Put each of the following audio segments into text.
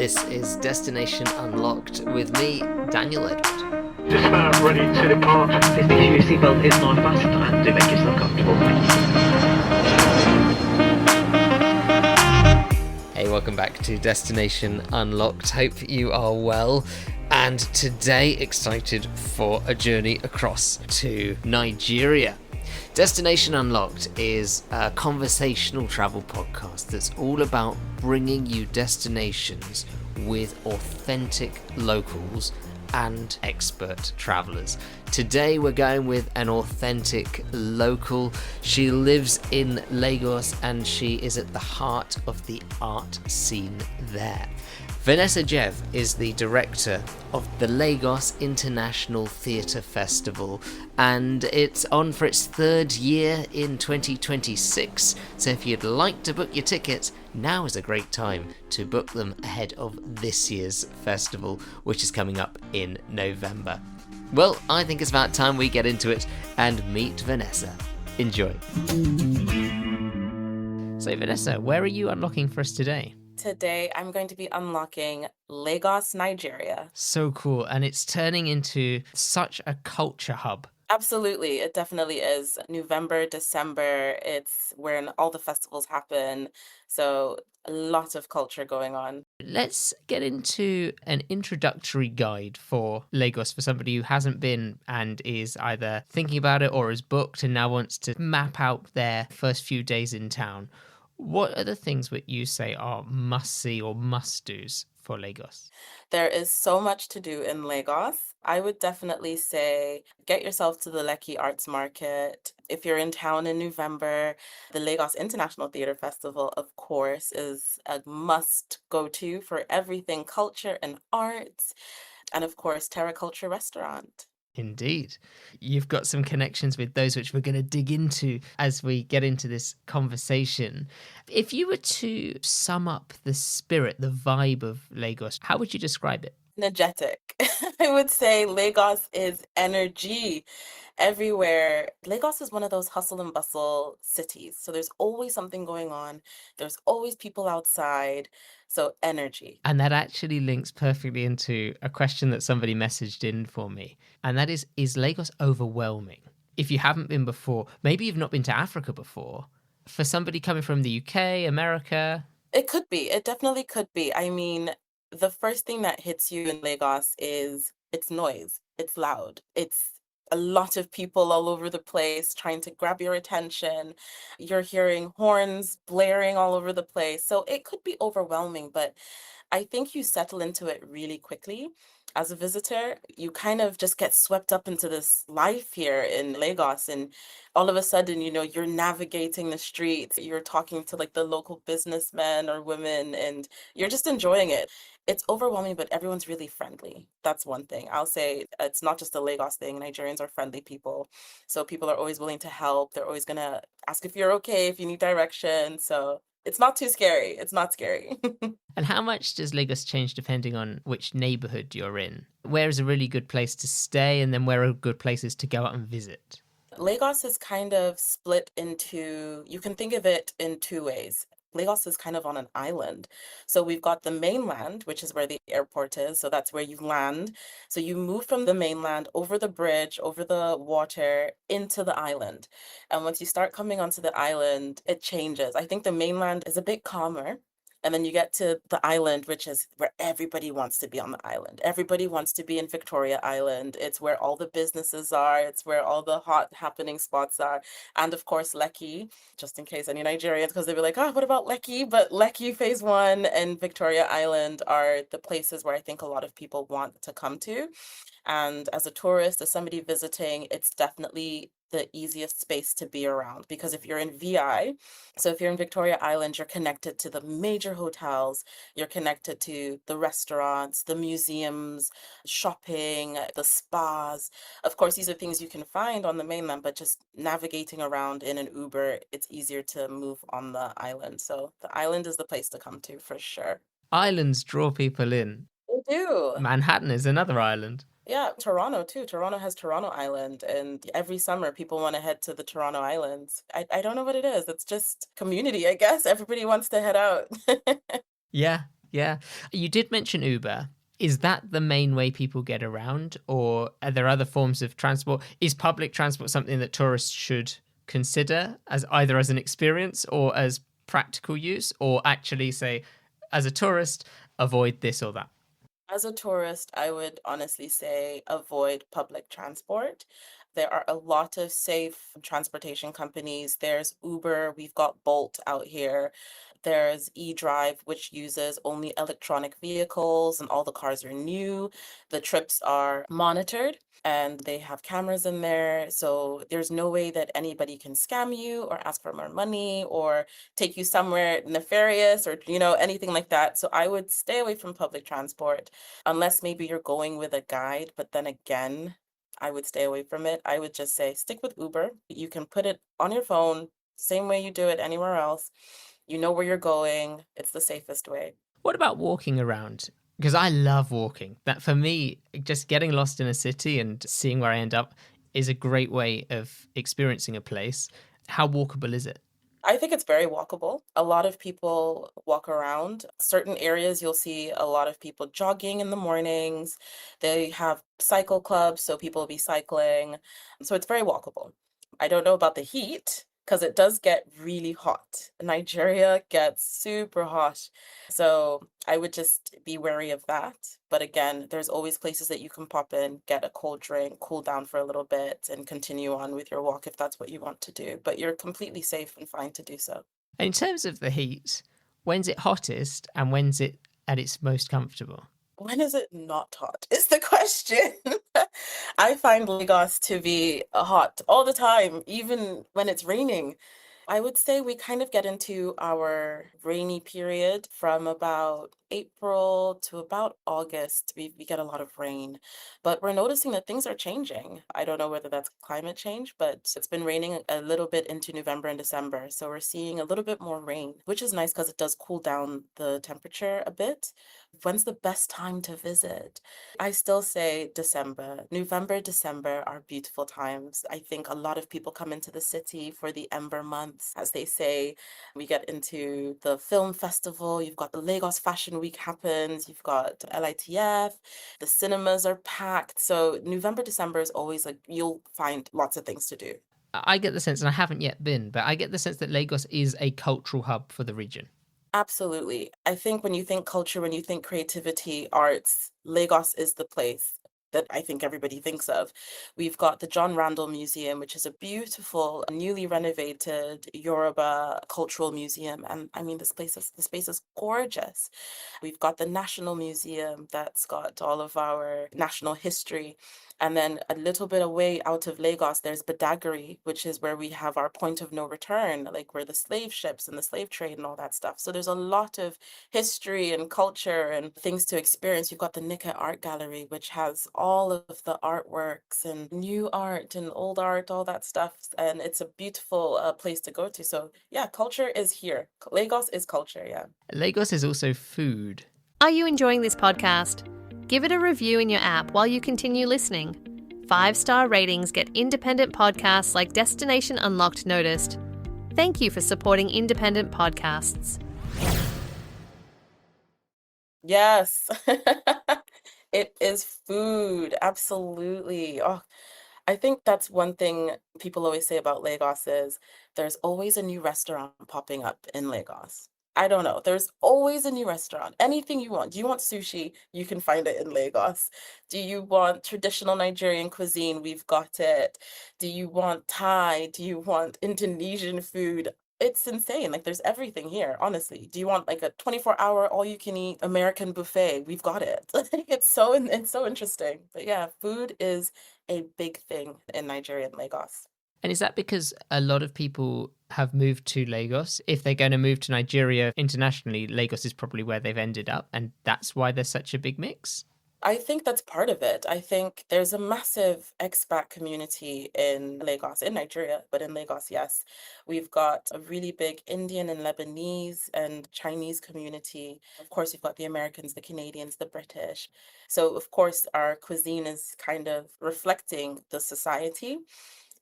This is Destination Unlocked with me, Daniel Edward. Just about ready to depart. Please make sure your seatbelt is not fastened and do make yourself comfortable. Hey, welcome back to Destination Unlocked. Hope you are well. And today, excited for a journey across to Nigeria. Destination Unlocked is a conversational travel podcast that's all about bringing you destinations with authentic locals and expert travellers. Today we're going with an authentic local. She lives in Lagos and she is at the heart of the art scene there. Vanessa Jev is the director of the Lagos International Theatre Festival, and it's on for its third year in 2026. So if you'd like to book your tickets, now is a great time to book them ahead of this year's festival, which is coming up in November. Well, I think it's about time we get into it and meet Vanessa. Enjoy. So Vanessa, where are you unlocking for us today? Today, I'm going to be unlocking Lagos, Nigeria. So cool. And it's turning into such a culture hub. Absolutely. It definitely is. November, December, it's when all the festivals happen. So a lot of culture going on. Let's get into an introductory guide for Lagos for somebody who hasn't been and is either thinking about it or is booked and now wants to map out their first few days in town. What are the things that you say are must-see or must-dos for Lagos? There is so much to do in Lagos. I would definitely say get yourself to the Lekki Arts Market. If you're in town in November, the Lagos International Theatre Festival, of course, is a must-go-to for everything culture and arts. And of course, Terra Culture Restaurant. Indeed. You've got some connections with those which we're going to dig into as we get into this conversation. If you were to sum up the spirit, the vibe of Lagos, how would you describe it? Energetic. I would say Lagos is energy everywhere. Lagos is one of those hustle and bustle cities. So there's always something going on. There's always people outside. So energy. And that actually links perfectly into a question that somebody messaged in for me. And that is Lagos overwhelming? If you haven't been before, maybe you've not been to Africa before, for somebody coming from the UK, America? It could be. It definitely could be. I mean, the first thing that hits you in Lagos is it's noise. It's loud. It's a lot of people all over the place trying to grab your attention. You're hearing horns blaring all over the place. So it could be overwhelming, but I think you settle into it really quickly. As a visitor, you kind of just get swept up into this life here in Lagos. And all of a sudden, you're navigating the streets, you're talking to like the local businessmen or women, and you're just enjoying it. It's overwhelming, but everyone's really friendly. That's one thing. I'll say it's not just a Lagos thing. Nigerians are friendly people. So people are always willing to help. They're always going to ask if you're okay, if you need direction. So it's not too scary. It's not scary. And how much does Lagos change depending on which neighbourhood you're in? Where is a really good place to stay and then where are good places to go out and visit? Lagos is kind of split into, you can think of it in two ways. Lagos is kind of on an island. So we've got the mainland, which is where the airport is. So that's where you land. So you move from the mainland over the bridge, over the water into the island. And once you start coming onto the island, it changes. I think the mainland is a bit calmer. And then you get to the island, which is where everybody wants to be on the island. Everybody wants to be in Victoria Island. It's where all the businesses are. It's where all the hot happening spots are. And of course, Lekki, just in case any Nigerians, because they'll be like, oh, what about Lekki? But Lekki Phase 1 and Victoria Island are the places where I think a lot of people want to come to. And as a tourist, as somebody visiting, it's definitely the easiest space to be around because if you're in VI, so if you're in Victoria Island, you're connected to the major hotels, you're connected to the restaurants, the museums, shopping, the spas. Of course, these are things you can find on the mainland, but just navigating around in an Uber, it's easier to move on the island. So the island is the place to come to for sure. Islands draw people in. They do. Manhattan is another island. Yeah, Toronto too. Toronto has Toronto Island, and every summer people want to head to the Toronto Islands. I don't know what it is. It's just community, I guess. Everybody wants to head out. Yeah. Yeah. You did mention Uber. Is that the main way people get around, or are there other forms of transport? Is public transport something that tourists should consider as either as an experience or as practical use, or actually say, as a tourist, avoid this or that? As a tourist, I would honestly say avoid public transport. There are a lot of safe transportation companies. There's Uber, we've got Bolt out here. There's eDrive, which uses only electronic vehicles, and all the cars are new. The trips are monitored and they have cameras in there. So there's no way that anybody can scam you or ask for more money or take you somewhere nefarious or, anything like that. So I would stay away from public transport unless maybe you're going with a guide. But then again, I would stay away from it. I would just say stick with Uber. You can put it on your phone, same way you do it anywhere else. You know where you're going. It's the safest way. What about walking around? Because I love walking. That for me, just getting lost in a city and seeing where I end up is a great way of experiencing a place. How walkable is it? I think it's very walkable. A lot of people walk around. Certain areas, you'll see a lot of people jogging in the mornings. They have cycle clubs, so people will be cycling. So it's very walkable. I don't know about the heat because it does get really hot. Nigeria gets super hot. So I would just be wary of that. But again, there's always places that you can pop in, get a cold drink, cool down for a little bit, and continue on with your walk if that's what you want to do. But you're completely safe and fine to do so. In terms of the heat, when's it hottest and when's it at its most comfortable? When is it not hot? Is the question. I find Lagos to be hot all the time, even when it's raining. I would say we kind of get into our rainy period from about April to about August. We get a lot of rain, but we're noticing that things are changing. I don't know whether that's climate change, but it's been raining a little bit into November and December. So we're seeing a little bit more rain, which is nice because it does cool down the temperature a bit. When's the best time to visit? I still say December. November, December are beautiful times. I think a lot of people come into the city for the Ember months, as they say. We get into the film festival. You've got the Lagos Fashion Week happens. You've got LITF. The cinemas are packed. So November, December is always like you'll find lots of things to do. I get the sense, and I haven't yet been, but I get the sense that Lagos is a cultural hub for the region. Absolutely. I think when you think culture, when you think creativity, arts, Lagos is the place that I think everybody thinks of. We've got the John Randle Museum, which is a beautiful, newly renovated Yoruba cultural museum. And I mean, the space is gorgeous. We've got the National Museum that's got all of our national history. And then a little bit away out of Lagos, there's Badagry, which is where we have our point of no return, like where the slave ships and the slave trade and all that stuff. So there's a lot of history and culture and things to experience. You've got the Nika Art Gallery, which has all of the artworks and new art and old art, all that stuff. And it's a beautiful place to go to. So yeah, culture is here. Lagos is culture, yeah. Lagos is also food. Are you enjoying this podcast? Give it a review in your app while you continue listening. 5-star ratings get independent podcasts like Destination Unlocked noticed. Thank you for supporting independent podcasts. Yes. It is food. Absolutely. Oh, I think that's one thing people always say about Lagos is there's always a new restaurant popping up in Lagos. I don't know. There's always a new restaurant. Anything you want. Do you want sushi? You can find it in Lagos. Do you want traditional Nigerian cuisine? We've got it. Do you want Thai? Do you want Indonesian food? It's insane. Like there's everything here, honestly. Do you want like a 24-hour all you can eat American buffet? We've got it. Like it's so interesting. But yeah, food is a big thing in Nigeria and Lagos. And is that because a lot of people have moved to Lagos? If they're going to move to Nigeria internationally, Lagos is probably where they've ended up, and that's why there's such a big mix? I think that's part of it. I think there's a massive expat community in Lagos, in Nigeria, but in Lagos, yes. We've got a really big Indian and Lebanese and Chinese community. Of course, you've got the Americans, the Canadians, the British. So, of course, our cuisine is kind of reflecting the society.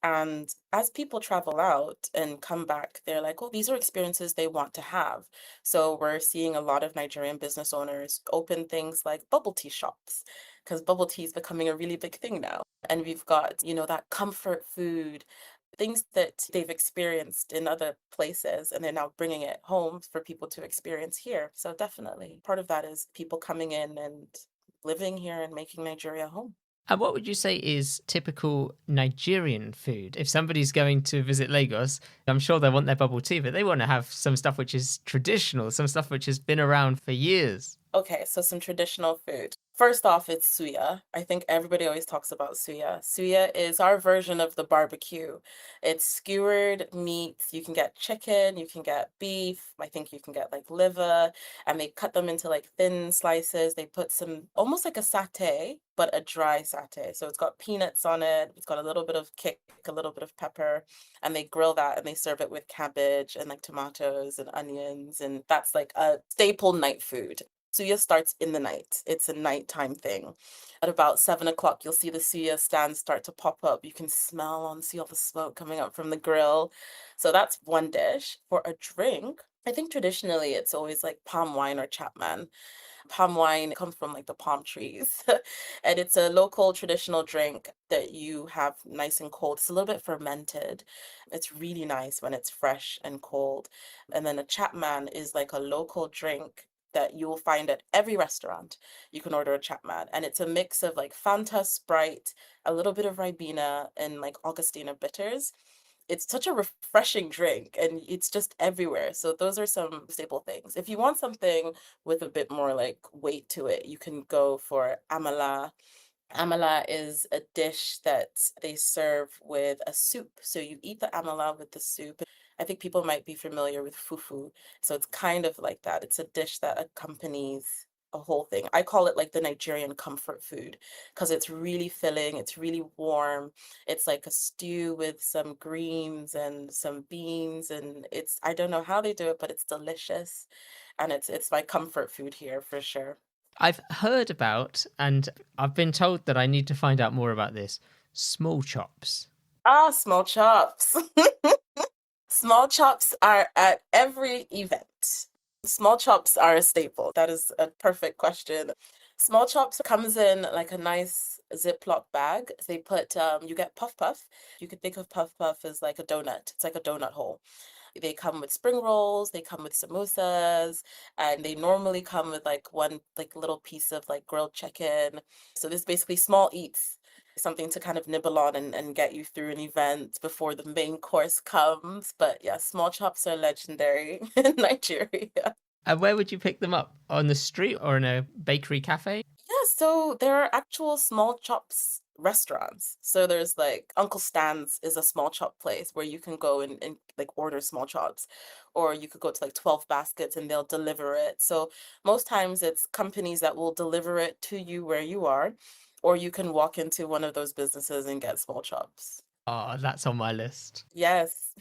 And as people travel out and come back, they're like, oh, these are experiences they want to have. So we're seeing a lot of Nigerian business owners open things like bubble tea shops, because bubble tea is becoming a really big thing now. And we've got, that comfort food, things that they've experienced in other places, and they're now bringing it home for people to experience here. So definitely part of that is people coming in and living here and making Nigeria home. And what would you say is typical Nigerian food? If somebody's going to visit Lagos, I'm sure they want their bubble tea, but they want to have some stuff which is traditional, some stuff which has been around for years. Okay, so some traditional food. First off, it's suya. I think everybody always talks about suya. Suya is our version of the barbecue. It's skewered meats. You can get chicken, you can get beef. I think you can get like liver, and they cut them into like thin slices. They put some almost like a satay, but a dry satay. So it's got peanuts on it. It's got a little bit of kick, a little bit of pepper, and they grill that and they serve it with cabbage and like tomatoes and onions. And that's like a staple night food. Suya starts in the night. It's a nighttime thing. At about 7 o'clock, you'll see the suya stands start to pop up. You can smell and see all the smoke coming up from the grill. So that's one dish. For a drink, I think traditionally it's always like palm wine or Chapman. Palm wine comes from like the palm trees, and it's a local traditional drink that you have nice and cold. It's a little bit fermented. It's really nice when it's fresh and cold. And then a Chapman is like a local drink that you will find at every restaurant. You can order a Chapman, and it's a mix of like Fanta, Sprite, a little bit of Ribena, and like Augustina bitters. It's such a refreshing drink, and it's just everywhere. So those are some staple things. If you want something with a bit more like weight to it, you can go for amala. Amala is a dish that they serve with a soup. So you eat the amala with the soup. I think people might be familiar with fufu. So it's kind of like that. It's a dish that accompanies a whole thing. I call it like the Nigerian comfort food because it's really filling, it's really warm. It's like a stew with some greens and some beans, and I don't know how they do it, but it's delicious. And it's my comfort food here for sure. I've heard about, and I've been told that I need to find out more about this, small chops. Ah, small chops. Small chops are at every event. Small chops are a staple. That is a perfect question. Small chops comes in like a nice Ziploc bag. They put, you get puff puff. You could think of puff puff as like a donut. It's like a donut hole. They come with spring rolls, they come with samosas, and they normally come with like one like little piece of like grilled chicken. So this is basically small eats, something to kind of nibble on and get you through an event before the main course comes. But yeah, small chops are legendary in Nigeria. And where would you pick them up? On the street or in a bakery cafe? Yeah, so there are actual small chops restaurants. So there's like Uncle Stan's is a small chop place where you can go and like order small chops, or you could go to like 12 baskets and they'll deliver it. So most times it's companies that will deliver it to you where you are, or you can walk into one of those businesses and get small chops. Oh, that's on my list. Yes.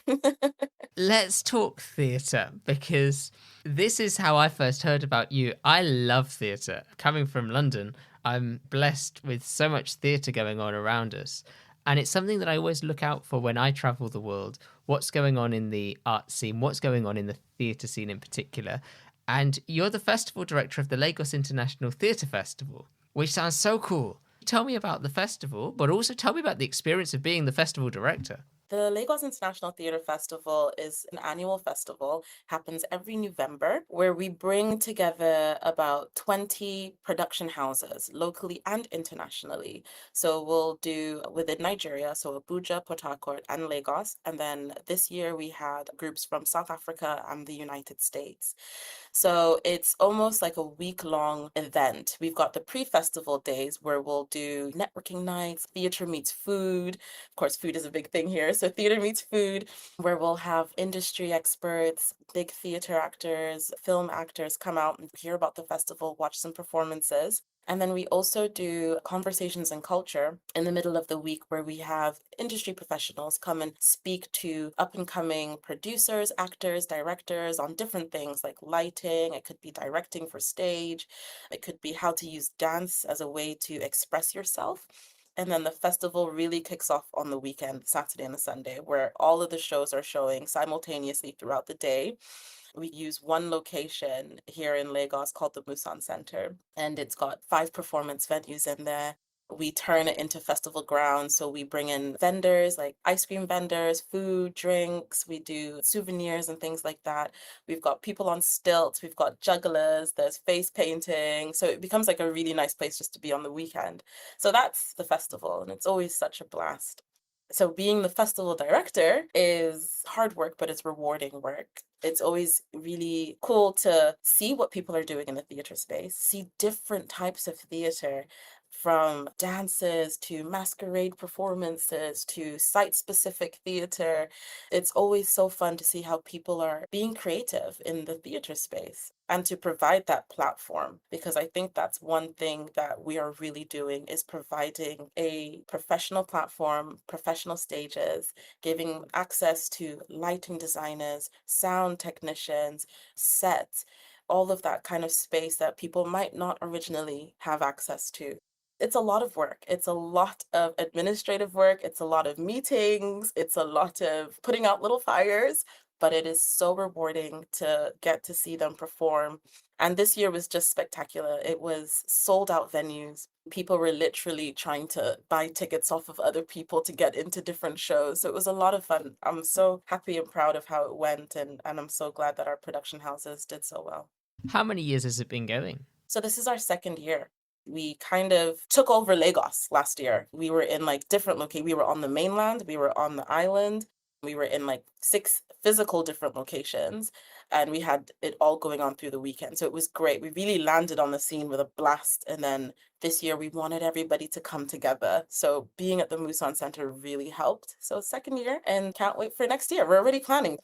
Let's talk theatre, because this is how I first heard about you. I love theatre. Coming from London, I'm blessed with so much theatre going on around us. And it's something that I always look out for when I travel the world. What's going on in the art scene? What's going on in the theatre scene in particular? And you're the festival director of the Lagos International Theatre Festival, which sounds so cool. Tell me about the festival, but also tell me about the experience of being the festival director. The Lagos International Theatre Festival is an annual festival, happens every November, where we bring together about 20 production houses, locally and internationally. So we'll do within Nigeria, so Abuja, Port Harcourt, and Lagos. And then this year we had groups from South Africa and the United States. So it's almost like a week-long event. We've got the pre-festival days where we'll do networking nights, theater meets food. Of course, food is a big thing here. So theater meets food, where we'll have industry experts, big theater actors, film actors come out and hear about the festival, watch some performances. And then we also do conversations and culture in the middle of the week where we have industry professionals come and speak to up and coming producers, actors, directors on different things like lighting. It could be directing for stage. It could be how to use dance as a way to express yourself. And then the festival really kicks off on the weekend, Saturday and the Sunday, where all of the shows are showing simultaneously throughout the day. We use one location here in Lagos called the Musan Centre, and it's got 5 performance venues in there. We turn it into festival grounds. So we bring in vendors like ice cream vendors, food, drinks. We do souvenirs and things like that. We've got people on stilts. We've got jugglers. There's face painting. So it becomes like a really nice place just to be on the weekend. So that's the festival, and it's always such a blast. So being the festival director is hard work, but it's rewarding work. It's always really cool to see what people are doing in the theater space, see different types of theater, from dances to masquerade performances to site-specific theater. It's always so fun to see how people are being creative in the theater space and to provide that platform, because I think that's one thing that we are really doing, is providing a professional platform, professional stages, giving access to lighting designers, sound technicians, sets, all of that kind of space that people might not originally have access to. It's a lot of work. It's a lot of administrative work. It's a lot of meetings. It's a lot of putting out little fires, but it is so rewarding to get to see them perform. And this year was just spectacular. It was sold out venues. People were literally trying to buy tickets off of other people to get into different shows. So it was a lot of fun. I'm so happy and proud of how it went, and I'm so glad that our production houses did so well. How many years has it been going? So this is our second year. We kind of took over Lagos last year. We were in like different locations. We were on the mainland, we were on the island, we were in like 6 physical different locations, and we had it all going on through the weekend. So it was great. We really landed on the scene with a blast. And then this year we wanted everybody to come together. So being at the Musan Center really helped. So second year, and can't wait for next year. We're already planning.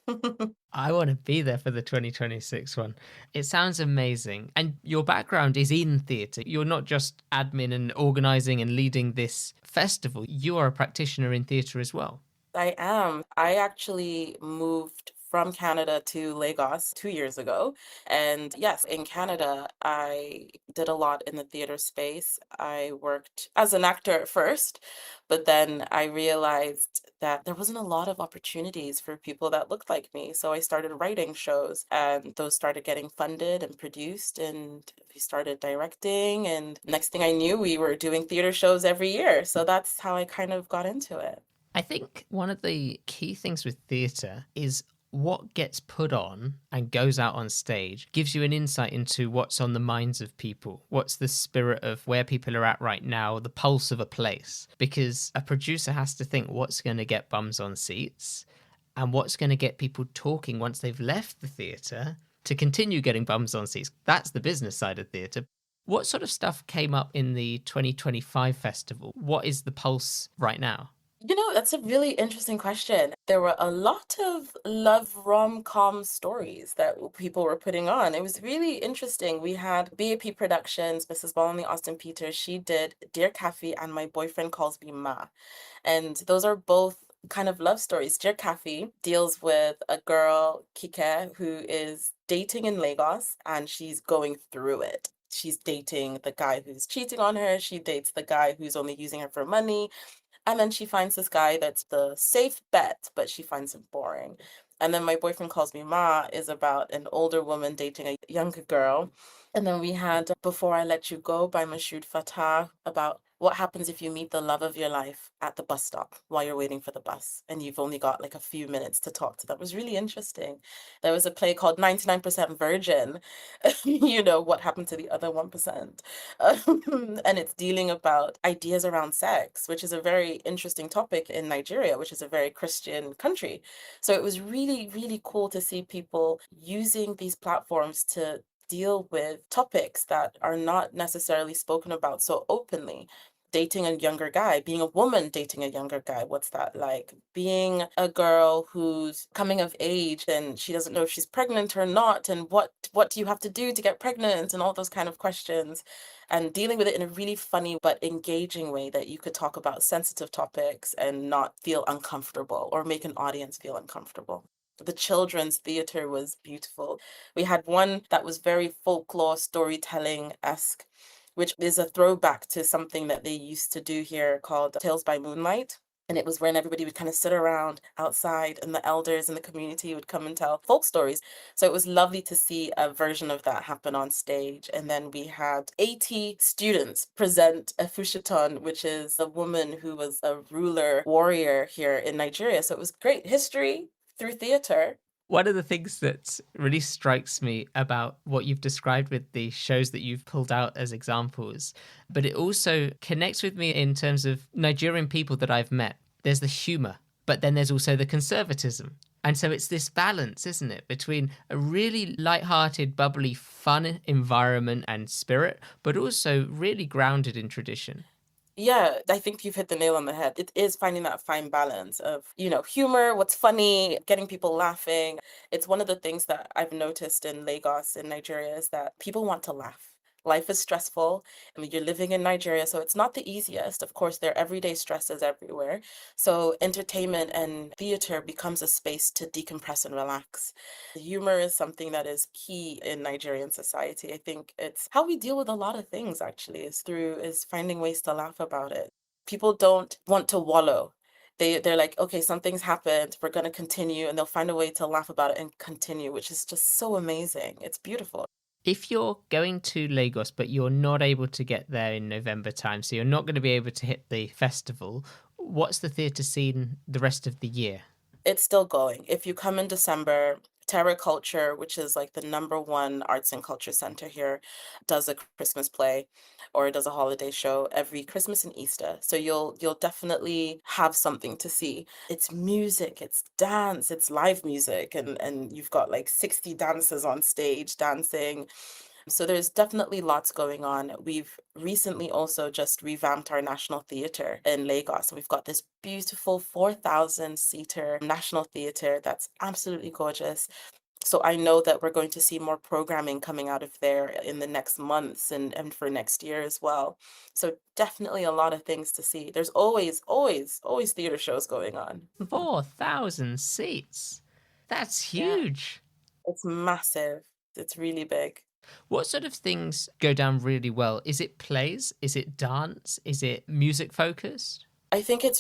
I want to be there for the 2026 one. It sounds amazing. And your background is in theatre. You're not just admin and organising and leading this festival. You are a practitioner in theatre as well. I am. I actually moved from Canada to Lagos 2 years ago. And yes, in Canada, I did a lot in the theater space. I worked as an actor at first, but then I realized that there wasn't a lot of opportunities for people that looked like me. So I started writing shows, and those started getting funded and produced, and we started directing. And next thing I knew, we were doing theater shows every year. So that's how I kind of got into it. I think one of the key things with theatre is what gets put on and goes out on stage gives you an insight into what's on the minds of people. What's the spirit of where people are at right now, the pulse of a place. Because a producer has to think what's going to get bums on seats and what's going to get people talking once they've left the theatre to continue getting bums on seats. That's the business side of theatre. What sort of stuff came up in the 2025 festival? What is the pulse right now? You know, that's a really interesting question. There were a lot of love rom-com stories that people were putting on. It was really interesting. We had BAP Productions, Mrs. Boloney Austin Peters. She did Dear Kathy and My Boyfriend Calls Me Ma. And those are both kind of love stories. Dear Kathy deals with a girl, Kike, who is dating in Lagos, and she's going through it. She's dating the guy who's cheating on her. She dates the guy who's only using her for money. And then she finds this guy that's the safe bet, but she finds him boring. And then My Boyfriend Calls Me Ma is about an older woman dating a younger girl. And then we had Before I Let You Go by Mashoud Fatah, about what happens if you meet the love of your life at the bus stop while you're waiting for the bus and you've only got like a few minutes to talk to them. It was really interesting. There was a play called 99% Virgin, what happened to the other 1%. And it's dealing about ideas around sex, which is a very interesting topic in Nigeria, which is a very Christian country. So it was really, really cool to see people using these platforms to deal with topics that are not necessarily spoken about so openly. Dating a younger guy, being a woman dating a younger guy, what's that like? Being a girl who's coming of age and she doesn't know if she's pregnant or not, and what do you have to do to get pregnant, and all those kind of questions, and dealing with it in a really funny but engaging way that you could talk about sensitive topics and not feel uncomfortable or make an audience feel uncomfortable. The children's theater was beautiful. We had one that was very folklore storytelling-esque. which is a throwback to something that they used to do here called Tales by Moonlight. And it was when everybody would kind of sit around outside and the elders in the community would come and tell folk stories. So it was lovely to see a version of that happen on stage. And then we had 80 students present a Fushiton, which is a woman who was a ruler warrior here in Nigeria. So it was great history through theatre. One of the things that really strikes me about what you've described with the shows that you've pulled out as examples, but it also connects with me in terms of Nigerian people that I've met. There's the humour, but then there's also the conservatism. And so it's this balance, isn't it, between a really light-hearted, bubbly, fun environment and spirit, but also really grounded in tradition. Yeah, I think you've hit the nail on the head. It is finding that fine balance of, humor, what's funny, getting people laughing. It's one of the things that I've noticed in Lagos, in Nigeria, is that people want to laugh. Life is stressful. I mean, you're living in Nigeria, so it's not the easiest. Of course, there are everyday stresses everywhere. So entertainment and theater becomes a space to decompress and relax. Humor is something that is key in Nigerian society. I think it's how we deal with a lot of things, actually, is finding ways to laugh about it. People don't want to wallow. They're like, okay, something's happened, we're going to continue, and they'll find a way to laugh about it and continue, which is just so amazing. It's beautiful. If you're going to Lagos, but you're not able to get there in November time, so you're not going to be able to hit the festival, what's the theatre scene the rest of the year? It's still going. If you come in December, Terra Culture, which is like the #1 arts and culture center here, does a Christmas play or does a holiday show every Christmas and Easter. So you'll definitely have something to see. It's music, it's dance, it's live music, and you've got like 60 dancers on stage dancing. So there's definitely lots going on. We've recently also just revamped our National Theatre in Lagos. We've got this beautiful 4,000-seater National Theatre that's absolutely gorgeous. So I know that we're going to see more programming coming out of there in the next months and for next year as well. So definitely a lot of things to see. There's always, always, always theatre shows going on. 4,000 seats. That's Yeah, huge. it's massive. It's really big. What sort of things go down really well? Is it plays? Is it dance? Is it music focused? I think it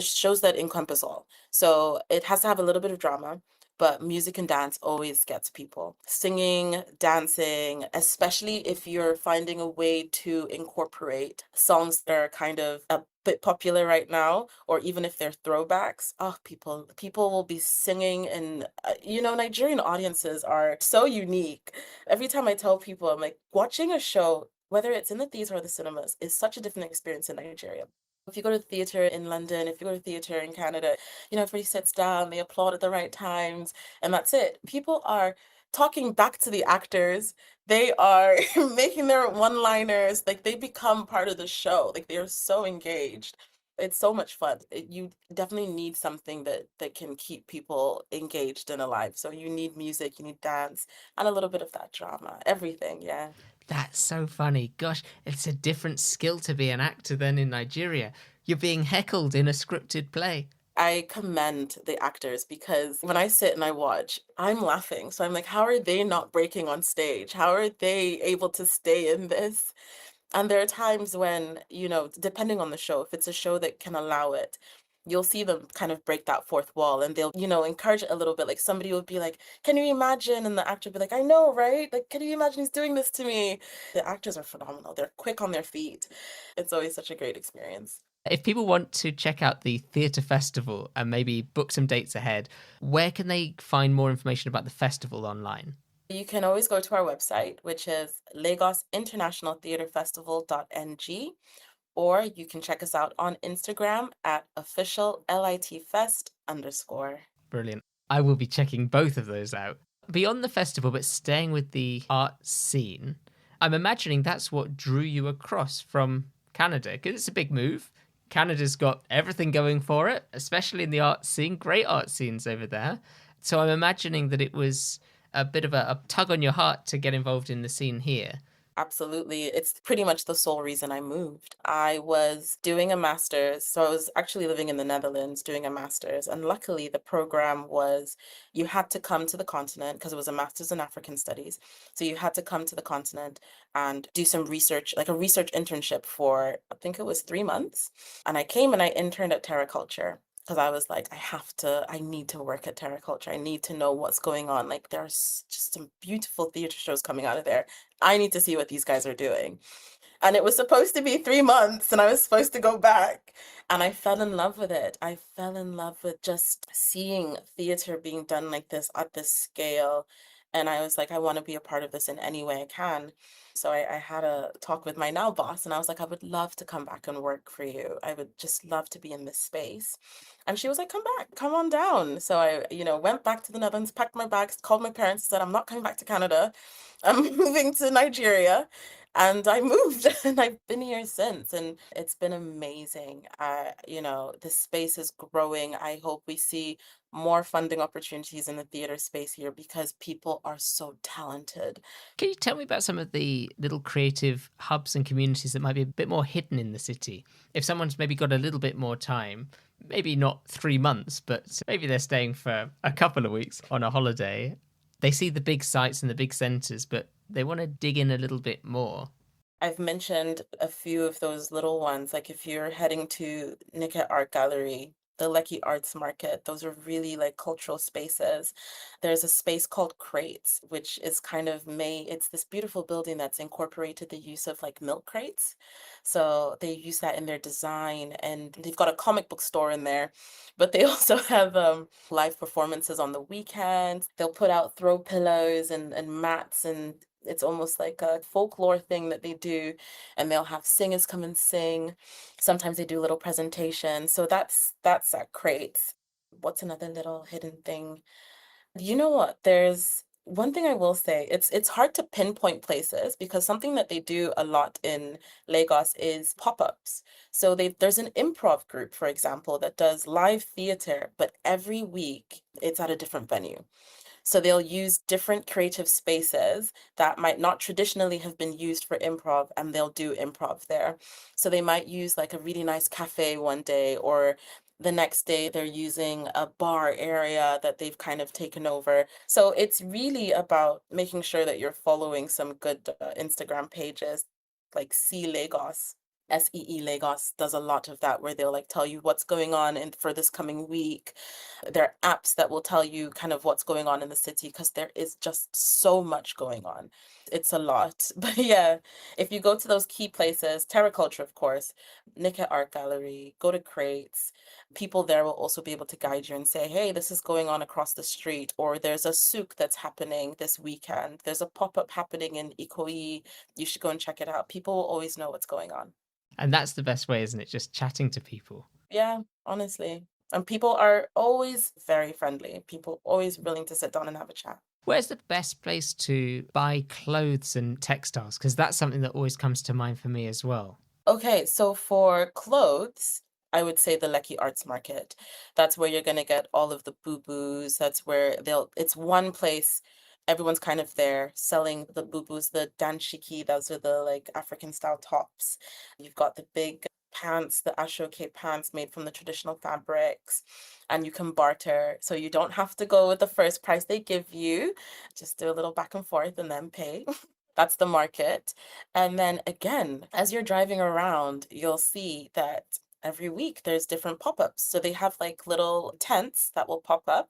shows that encompass all. So it has to have a little bit of drama, but music and dance always gets people. Singing, dancing, especially if you're finding a way to incorporate songs that are kind of a bit popular right now, or even if they're throwbacks. Oh, people will be singing, and Nigerian audiences are so unique. Every time I tell people, I'm like, watching a show, whether it's in the theater or the cinemas, is such a different experience in Nigeria. If you go to theater in London, if you go to theater in Canada, everybody sits down, they applaud at the right times, and that's it. People are talking back to the actors. They are making their one-liners, like they become part of the show. Like they are so engaged. It's so much fun. You definitely need something that can keep people engaged and alive. So you need music, you need dance, and a little bit of that drama. Everything, yeah. That's so funny. Gosh, it's a different skill to be an actor than in Nigeria. You're being heckled in a scripted play. I commend the actors because when I sit and I watch, I'm laughing. So I'm like, how are they not breaking on stage? How are they able to stay in this? And there are times when, depending on the show, if it's a show that can allow it, you'll see them kind of break that fourth wall and they'll, encourage it a little bit. Like somebody will be like, can you imagine? And the actor will be like, I know, right? Like, can you imagine he's doing this to me? The actors are phenomenal. They're quick on their feet. It's always such a great experience. If people want to check out the theatre festival and maybe book some dates ahead, where can they find more information about the festival online? You can always go to our website, which is lagosinternationaltheatrefestival.ng, or you can check us out on Instagram at officiallitfest_. Brilliant. I will be checking both of those out. Beyond the festival, but staying with the art scene, I'm imagining that's what drew you across from Canada, because it's a big move. Canada's got everything going for it, especially in the art scene, great art scenes over there. So I'm imagining that it was a bit of a tug on your heart to get involved in the scene here. Absolutely. It's pretty much the sole reason I moved. I was doing a master's. So I was actually living in the Netherlands doing a master's. And luckily, the program was you had to come to the continent because it was a master's in African studies. So you had to come to the continent and do some research, like a research internship for, I think it was 3 months. And I came and I interned at Terra Culture. Because I was like, I need to work at Terra Culture. I need to know what's going on. Like, there's just some beautiful theater shows coming out of there. I need to see what these guys are doing. And it was supposed to be 3 months, and I was supposed to go back. And I fell in love with it. I fell in love with just seeing theater being done like this at this scale. And I was like, I want to be a part of this in any way I can. So I had a talk with my now boss, and I was like, I would love to come back and work for you. I would just love to be in this space. And she was like, come back, come on down. So I, went back to the Netherlands, packed my bags, called my parents, said, I'm not coming back to Canada. I'm moving to Nigeria. And I moved and I've been here since, and it's been amazing. The space is growing. I hope we see more funding opportunities in the theater space here because people are so talented. Can you tell me about some of the little creative hubs and communities that might be a bit more hidden in the city? If someone's maybe got a little bit more time, maybe not 3 months, but maybe they're staying for a couple of weeks on a holiday, they see the big sites and the big centres, but they want to dig in a little bit more. I've mentioned a few of those little ones, like if you're heading to Nika Art Gallery, the Lekki Arts Market, those are really like cultural spaces. There's a space called Crates, which is kind of it's this beautiful building that's incorporated the use of like milk crates. So they use that in their design, and they've got a comic book store in there, but they also have live performances on the weekends. They'll put out throw pillows and mats, and it's almost like a folklore thing that they do, and they'll have singers come and sing. Sometimes they do little presentations. So that's at Crates. What's another little hidden thing? You know what? There's one thing I will say. It's hard to pinpoint places because something that they do a lot in Lagos is pop-ups. So there's an improv group, for example, that does live theater, but every week it's at a different venue. So they'll use different creative spaces that might not traditionally have been used for improv, and they'll do improv there. So they might use like a really nice cafe one day, or the next day they're using a bar area that they've kind of taken over. So it's really about making sure that you're following some good Instagram pages like See Lagos. SEE Lagos does a lot of that, where they'll like tell you what's going on for this coming week. There are apps that will tell you kind of what's going on in the city because there is just so much going on. It's a lot. But yeah, if you go to those key places, Terra Culture, of course, Nika Art Gallery, go to Crates, people there will also be able to guide you and say, hey, this is going on across the street, or there's a souk that's happening this weekend. There's a pop-up happening in Ikoyi. You should go and check it out. People will always know what's going on. And that's the best way, isn't it? Just chatting to people. Yeah, honestly. And people are always very friendly. People always willing to sit down and have a chat. Where's the best place to buy clothes and textiles? Because that's something that always comes to mind for me as well. Okay, so for clothes, I would say the Lekki Arts Market. That's where you're gonna get all of the boo-boos. That's where it's one place, everyone's kind of there selling the boo-boos, the danshiki, those are the like African style tops. You've got the big pants, the ashoke pants made from the traditional fabrics, and you can barter. So you don't have to go with the first price they give you. Just do a little back and forth and then pay. That's the market. And then again, as you're driving around, you'll see that every week there's different pop-ups. So they have like little tents that will pop up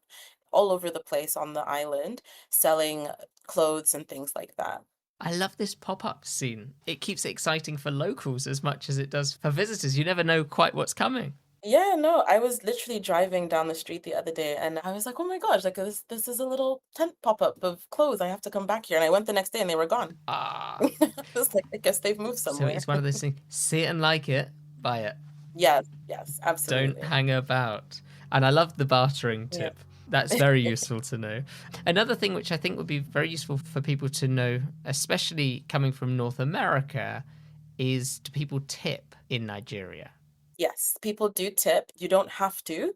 all over the place on the island, selling clothes and things like that. I love this pop-up scene. It keeps it exciting for locals as much as it does for visitors. You never know quite what's coming. Yeah, no, I was literally driving down the street the other day, and I was like, oh my gosh, like this is a little tent pop-up of clothes. I have to come back here. And I went the next day and they were gone. Ah, I was like, I guess they've moved so somewhere. it's one of those things. See it and like it, buy it. Yes, absolutely. Don't hang about. And I love the bartering tip. That's very useful to know. Another thing which I think would be very useful for people to know, especially coming from North America, is do people tip in Nigeria? Yes, people do tip. You don't have to,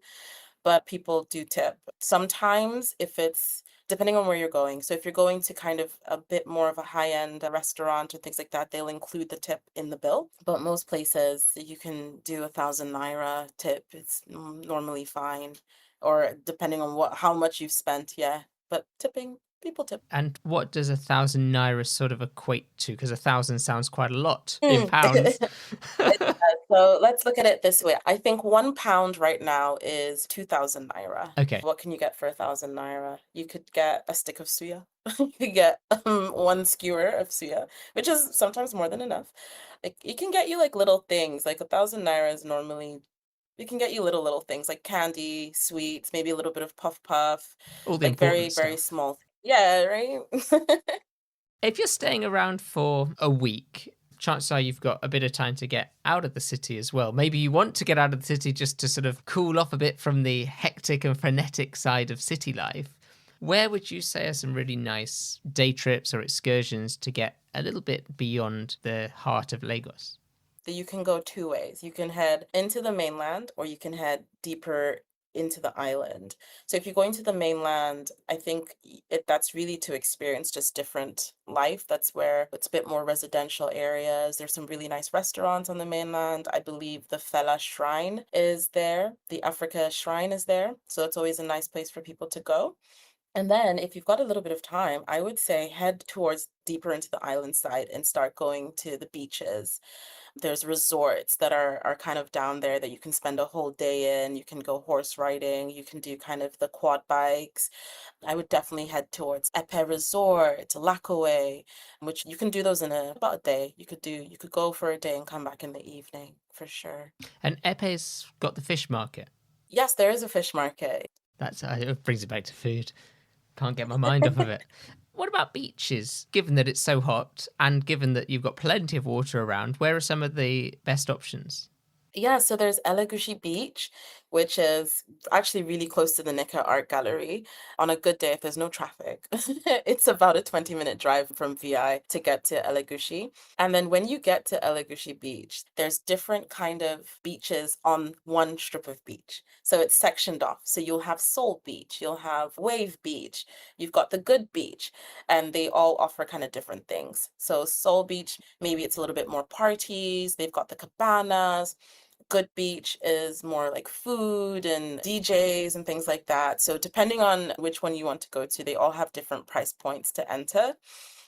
but people do tip. Sometimes if it's depending on where you're going. So if you're going to kind of a bit more of a high-end restaurant or things like that, they'll include the tip in the bill. But most places you can do 1,000 naira tip. It's normally fine. Or depending on how much you've spent, yeah. But tipping, people tip. And what does 1,000 naira sort of equate to? Because 1,000 sounds quite a lot in Mm. pounds. So let's look at it this way. I think £1 right now is 2,000 naira. Okay. What can you get for 1,000 naira? You could get a stick of suya. You could get one skewer of suya, which is sometimes more than enough. It can get you like little things. Like 1,000 naira is normally, it can get you little things like candy, sweets, maybe a little bit of puff puff, All the like very, important very stuff. small. Yeah, right? If you're staying around for a week, chances are you've got a bit of time to get out of the city as well. Maybe you want to get out of the city just to sort of cool off a bit from the hectic and frenetic side of city life. Where would you say are some really nice day trips or excursions to get a little bit beyond the heart of Lagos? You can go two ways. You can head into the mainland or you can head deeper into the island. So if you're going to the mainland, I think that's really to experience just different life. That's where it's a bit more residential areas. There's some really nice restaurants on the mainland. I believe the Fela Shrine is there. The Afrika Shrine is there. So it's always a nice place for people to go. And then if you've got a little bit of time, I would say head towards deeper into the island side and start going to the beaches. There's resorts that are kind of down there that you can spend a whole day in. You can go horse riding, you can do kind of the quad bikes. I would definitely head towards Epe Resort, Lakaway, which you can do those in about a day. You could go for a day and come back in the evening for sure. And Epe's got the fish market. Yes, there is a fish market. That's it brings it back to food. Can't get my mind off of it. What about beaches? Given that it's so hot and given that you've got plenty of water around, where are some of the best options? Yeah, so there's Elegushi Beach, which is actually really close to the Nika Art Gallery. On a good day, if there's no traffic, it's about a 20-minute drive from VI to get to Elegushi. And then when you get to Elegushi Beach, there's different kind of beaches on one strip of beach. So it's sectioned off. So you'll have Soul Beach, you'll have Wave Beach, you've got the Good Beach, and they all offer kind of different things. So Soul Beach, maybe it's a little bit more parties, they've got the cabanas. Good Beach is more like food and DJs and things like that. So depending on which one you want to go to, they all have different price points to enter.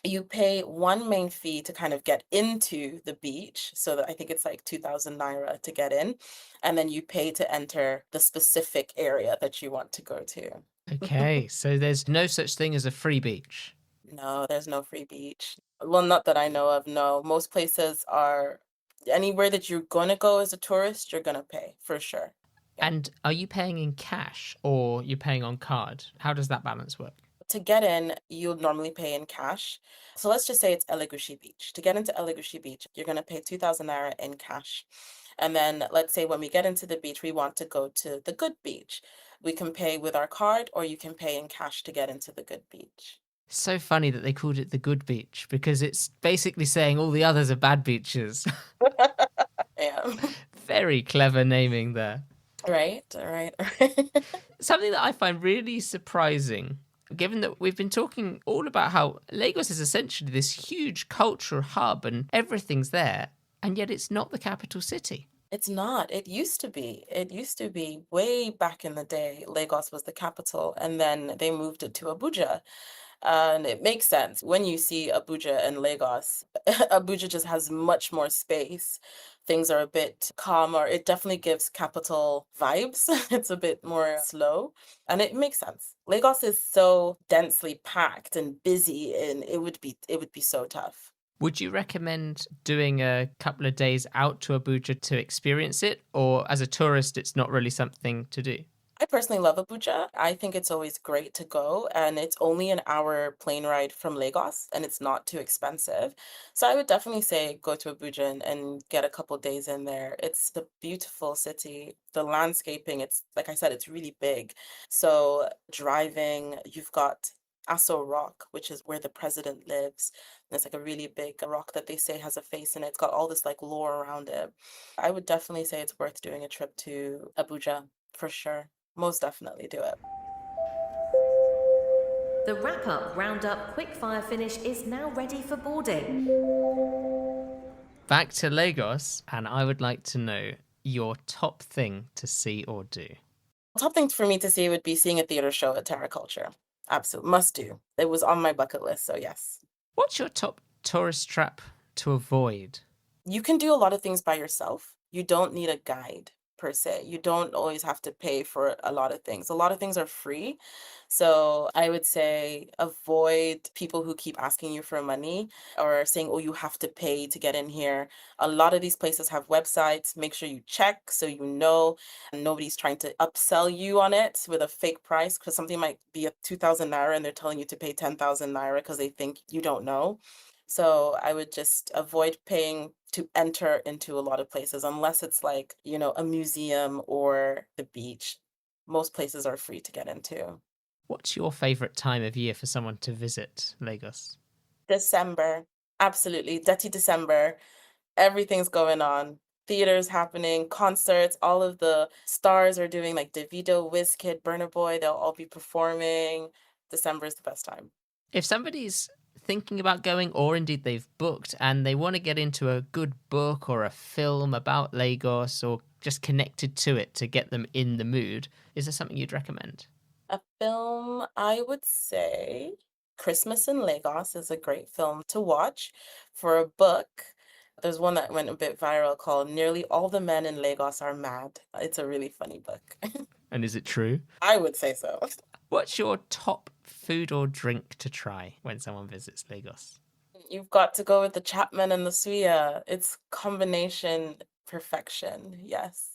You pay one main fee to kind of get into the beach. So that I think it's like 2,000 naira to get in. And then you pay to enter the specific area that you want to go to. Okay, so there's no such thing as a free beach. No, there's no free beach. Well, not that I know of, no. Most places are anywhere that you're going to go as a tourist, you're going to pay for sure. Yeah. And are you paying in cash or you're paying on card? How does that balance work? To get in, you'll normally pay in cash. So let's just say it's Elegushi Beach. To get into Elegushi Beach, you're going to pay 2,000 naira in cash. And then let's say when we get into the beach, we want to go to the good beach. We can pay with our card or you can pay in cash to get into the good beach. So funny that they called it the good beach because it's basically saying all the others are bad beaches. Yeah. Very clever naming there. Right, right. Something that I find really surprising, given that we've been talking all about how Lagos is essentially this huge cultural hub and everything's there, and yet it's not the capital city. It's not. It used to be. It used to be way back in the day. Lagos was the capital, and then they moved it to Abuja. And it makes sense. When you see Abuja and Lagos, Abuja just has much more space. Things are a bit calmer. It definitely gives capital vibes. It's a bit more slow. And it makes sense. Lagos is so densely packed and busy, and it would be so tough. Would you recommend doing a couple of days out to Abuja to experience it, or as a tourist, it's not really something to do? I personally love Abuja. I think it's always great to go, and it's only an hour plane ride from Lagos, and it's not too expensive. So I would definitely say go to Abuja and get a couple days in there. It's a beautiful city. The landscaping, it's like I said, it's really big. So driving, you've got Aso Rock, which is where the president lives. And it's like a really big rock that they say has a face in it. It's got all this like lore around it. I would definitely say it's worth doing a trip to Abuja for sure. Most definitely do it. The wrap-up, round-up, quick-fire finish is now ready for boarding. Back to Lagos, and I would like to know your top thing to see or do. Top thing for me to see would be seeing a theater show at Terra Culture. Absolute must do. It was on my bucket list, so yes. What's your top tourist trap to avoid? You can do a lot of things by yourself. You don't need a guide per se. You don't always have to pay for a lot of things. A lot of things are free. So I would say avoid people who keep asking you for money or saying, oh, you have to pay to get in here. A lot of these places have websites. Make sure you check so you know and nobody's trying to upsell you on it with a fake price, because something might be a 2,000 naira and they're telling you to pay 10,000 naira because they think you don't know. So I would just avoid paying to enter into a lot of places unless it's like, a museum or the beach. Most places are free to get into. What's your favourite time of year for someone to visit Lagos? December. Absolutely. Dirty December. Everything's going on. Theaters happening, concerts, all of the stars are doing like Davido, Wizkid, Burna Boy. They'll all be performing. December is the best time. If somebody's thinking about going, or indeed they've booked, and they want to get into a good book or a film about Lagos or just connected to it to get them in the mood, is there something you'd recommend? A film, I would say Christmas in Lagos is a great film to watch. For a book, there's one that went a bit viral called Nearly All the Men in Lagos Are Mad. It's a really funny book. And is it true? I would say so. What's your top food or drink to try when someone visits Lagos? You've got to go with the Chapman and the Suya. It's combination perfection. Yes.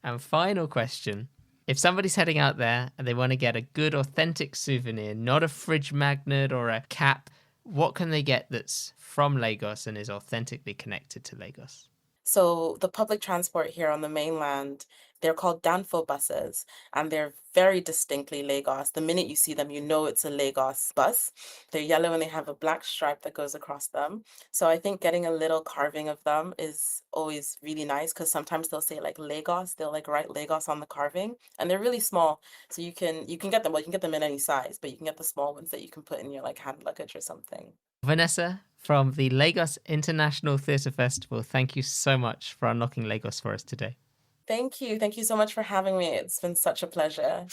And final question. If somebody's heading out there and they want to get a good authentic souvenir, not a fridge magnet or a cap, what can they get that's from Lagos and is authentically connected to Lagos? So the public transport here on the mainland, they're called Danfo buses, and they're very distinctly Lagos. The minute you see them, you know it's a Lagos bus. They're yellow and they have a black stripe that goes across them. So I think getting a little carving of them is always really nice, because sometimes they'll say like Lagos, they'll like write Lagos on the carving, and they're really small. So you can get them, well, you can get them in any size, but you can get the small ones that you can put in your like hand luggage or something. Vanessa, from the Lagos International Theatre Festival, thank you so much for unlocking Lagos for us today. Thank you. Thank you so much for having me. It's been such a pleasure.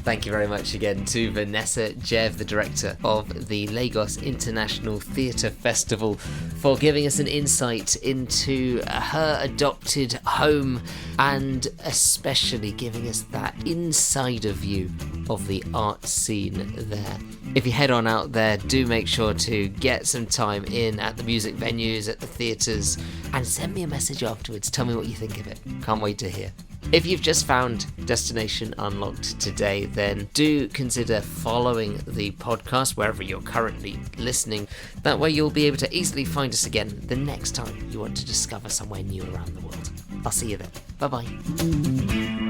Thank you very much again to Vanessa Jev, the director of the Lagos International Theatre Festival, for giving us an insight into her adopted home and especially giving us that insider view of the art scene there. If you head on out there, do make sure to get some time in at the music venues, at the theatres, and send me a message afterwards. Tell me what you think of it. Can't wait to hear. If you've just found Destination Unlocked today, then do consider following the podcast wherever you're currently listening. That way you'll be able to easily find us again the next time you want to discover somewhere new around the world. I'll see you then. Bye-bye.